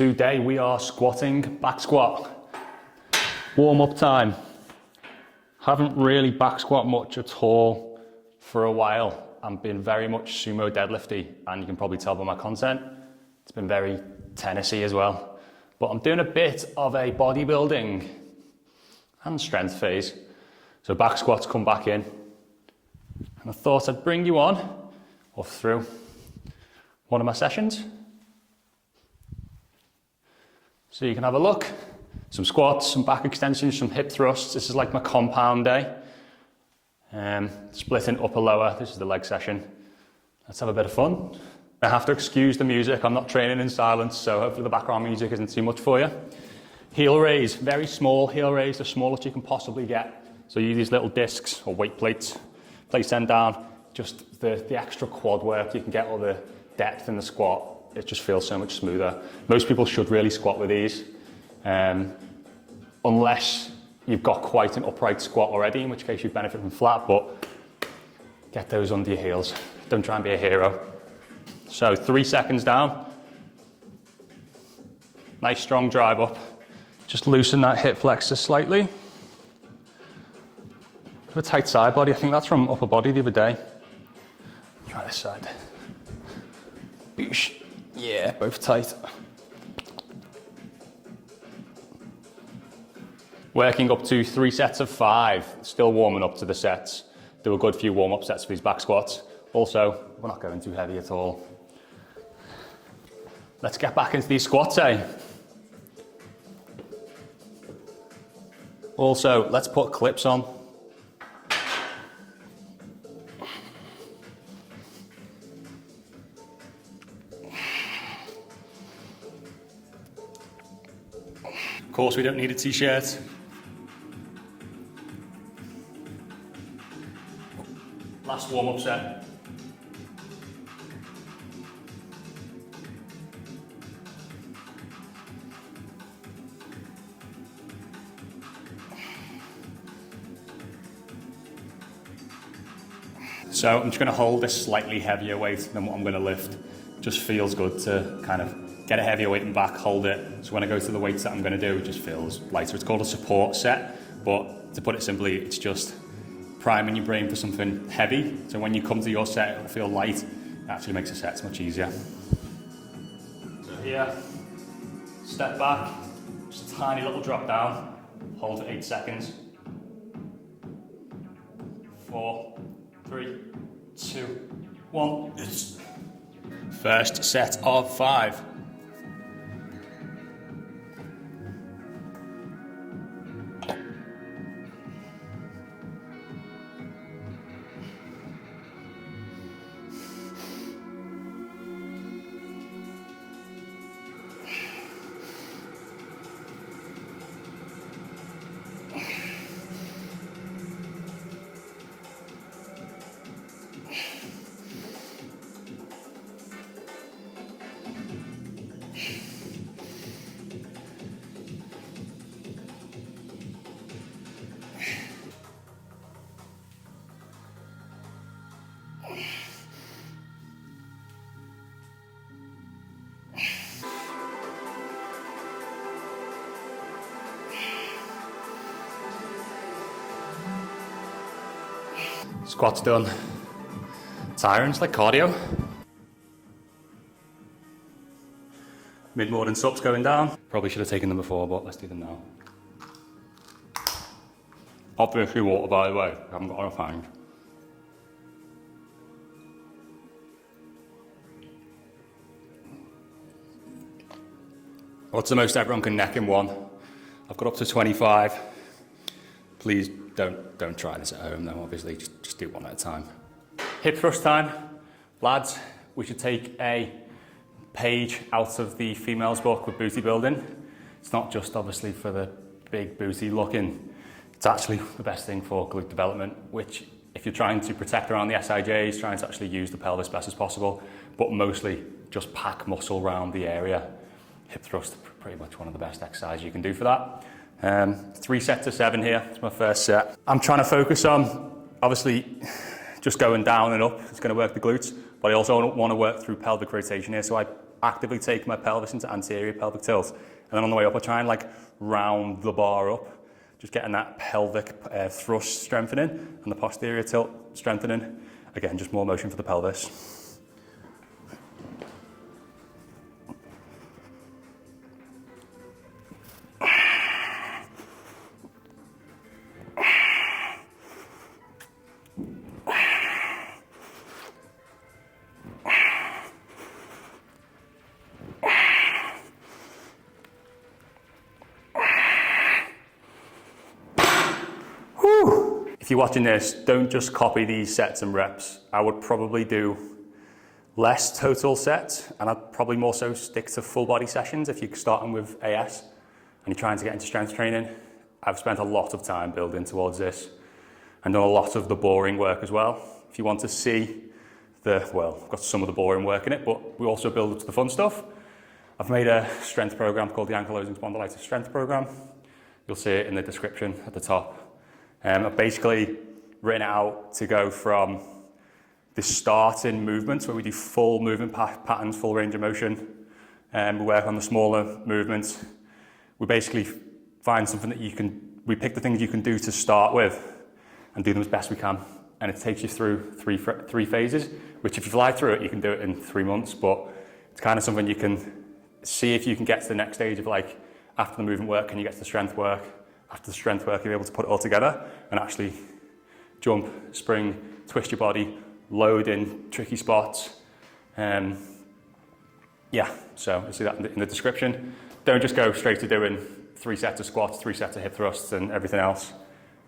Today we are squatting, back squat. Warm up time. Haven't really back squat much at all for a while. I've been very much sumo deadlifty, and you can probably tell by my content, it's been very tennisy as well. But I'm doing a bit of a bodybuilding and strength phase. So back squats come back in. And I thought I'd bring you on or through one of my sessions. So you can have a look. Some squats, some back extensions, some hip thrusts. This is like my compound day. Splitting upper lower. This is the leg session. Let's have a bit of fun. I have to excuse the music. I'm not training in silence, so hopefully the background music isn't too much for you. Heel raise, very small heel raise, the smallest you can possibly get. So use these little discs or weight plates. Place them down. Just the extra quad work you can get, all the depth in the squat. It just feels so much smoother. Most people should really squat with these, unless you've got quite an upright squat already, in which case you benefit from flat, but get those under your heels. Don't try and be a hero. So 3 seconds down. Nice strong drive up. Just loosen that hip flexor slightly. Have a tight side body. I think that's from upper body the other day. Try this side. Boosh. Yeah, both tight. Working up to 3 sets of 5, still warming up to the sets. Do a good few warm-up sets for these back squats. Also, we're not going too heavy at all. Let's get back into these squats, eh? Also, let's put clips on. Of course, we don't need a t-shirt. Last warm-up set. So I'm just going to hold a slightly heavier weight than what I'm going to lift. Just feels good to kind of get a heavier weight and back, hold it. So when I go to the weights that I'm going to do, it just feels lighter. It's called a support set, but to put it simply, it's just priming your brain for something heavy. So when you come to your set, it'll feel light. It actually makes the sets much easier. So here, step back, just a tiny little drop down, hold for 8 seconds. 4, 3, 2, 1. First set of 5. Squats done. Tiring, it's like cardio. Mid-morning subs going down. Probably should have taken them before, but let's do them now. Obviously water, by the way. I haven't got enough hands. What's the most everyone can neck in one? I've got up to 25. Please don't try this at home though, obviously, just do one at a time. Hip thrust time. Lads, we should take a page out of the females book with booty building. It's not just obviously for the big booty looking, it's actually the best thing for glute development, which if you're trying to protect around the SIJs, trying to actually use the pelvis best as possible, but mostly just pack muscle around the area. Hip thrust, pretty much one of the best exercises you can do for that. 3 sets of 7 here, it's my first set. I'm trying to focus on, obviously, just going down and up. It's going to work the glutes, but I also want to work through pelvic rotation here. So I actively take my pelvis into anterior pelvic tilt. And then on the way up, I try and like round the bar up, just getting that pelvic thrust strengthening and the posterior tilt strengthening. Again, just more motion for the pelvis. If you're watching this, don't just copy these sets and reps. I would probably do less total sets, and I'd probably more so stick to full body sessions if you're starting with AS and you're trying to get into strength training. I've spent a lot of time building towards this and done a lot of the boring work as well. If you want to see I've got some of the boring work in it, but we also build up to the fun stuff. I've made a strength program called the Ankylosing Spondylitis strength program. You'll see it in the description at the top. I've basically written it out to go from the starting movements where we do full movement patterns, full range of motion. We work on the smaller movements. We basically find something that we pick the things you can do to start with and do them as best we can. And it takes you through three phases, which if you fly through it, you can do it in 3 months, but it's kind of something you can see if you can get to the next stage of like, after the movement work, can you get to the strength work? After the strength work, you'll be able to put it all together and actually jump, spring, twist your body, load in tricky spots. So you'll see that in the description. Don't just go straight to doing 3 sets of squats, 3 sets of hip thrusts and everything else.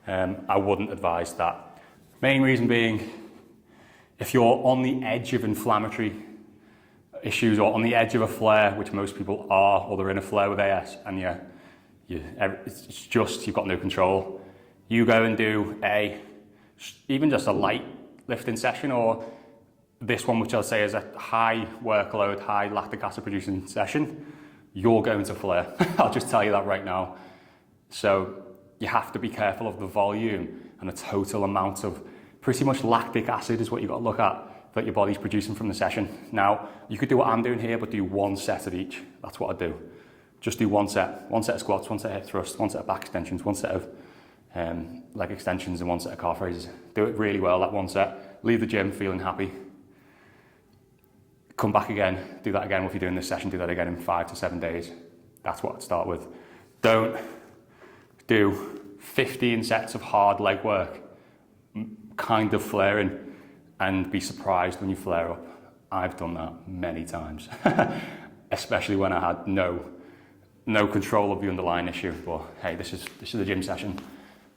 I wouldn't advise that. Main reason being, if you're on the edge of inflammatory issues or on the edge of a flare, which most people are, or they're in a flare with AS, and it's just you've got no control. You go and do even just a light lifting session, or this one, which I'll say is a high workload, high lactic acid producing session, you're going to flare. I'll just tell you that right now. So you have to be careful of the volume and the total amount of pretty much lactic acid is what you've got to look at that your body's producing from the session. Now, you could do what I'm doing here, but do 1 set of each. That's what I do. Just do 1 set. 1 set of squats, 1 set of hip thrusts, 1 set of back extensions, 1 set of leg extensions and 1 set of calf raises. Do it really well, that 1 set. Leave the gym feeling happy. Come back again, do that again. If you're doing this session, do that again in 5 to 7 days. That's what I'd start with. Don't do 15 sets of hard leg work, kind of flaring, and be surprised when you flare up. I've done that many times, especially when I had no control of the underlying issue. But hey, this is a gym session.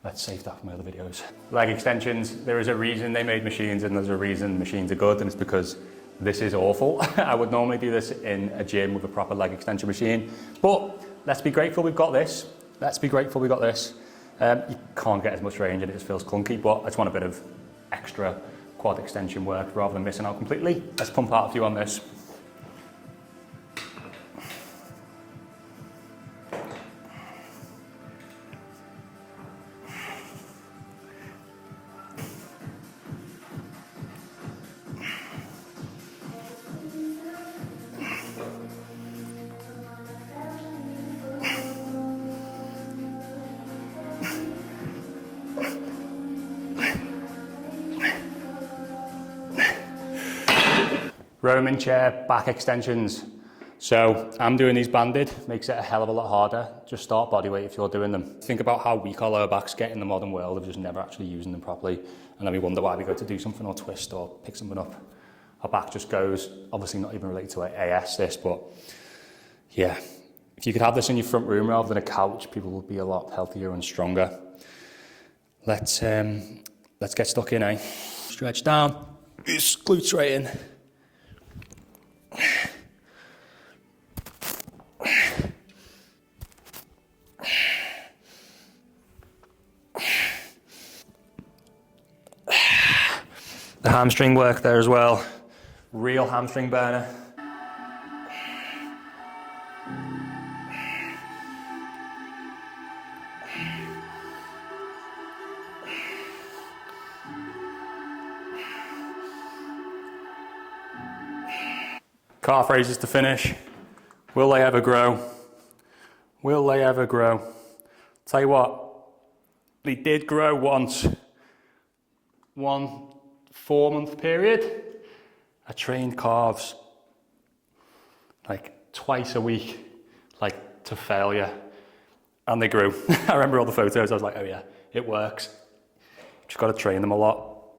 Let's save that for my other videos. Leg extensions, there is a reason they made machines, and there's a reason machines are good, and it's because this is awful. I would normally do this in a gym with a proper leg extension machine, but let's be grateful we've got this. You can't get as much range and it just feels clunky, but I just want a bit of extra quad extension work rather than missing out completely. Let's pump out a few on this. Roman chair back extensions. So I'm doing these banded, makes it a hell of a lot harder. Just start body weight if you're doing them. Think about how weak our lower backs get in the modern world of just never actually using them properly. And then we wonder why we go to do something or twist or pick something up. Our back just goes, obviously not even related to AS this, but yeah. If you could have this in your front room rather than a couch, people would be a lot healthier and stronger. Let's get stuck in, eh? Stretch down, glutes right in. The hamstring work there as well. Real hamstring burner. Calf raises to finish. Will they ever grow? Will they ever grow? Tell you what, they did grow once. 1 4-month period. I trained calves like twice a week, like to failure. And they grew. I remember all the photos, I was like, oh yeah, it works. Just got to train them a lot.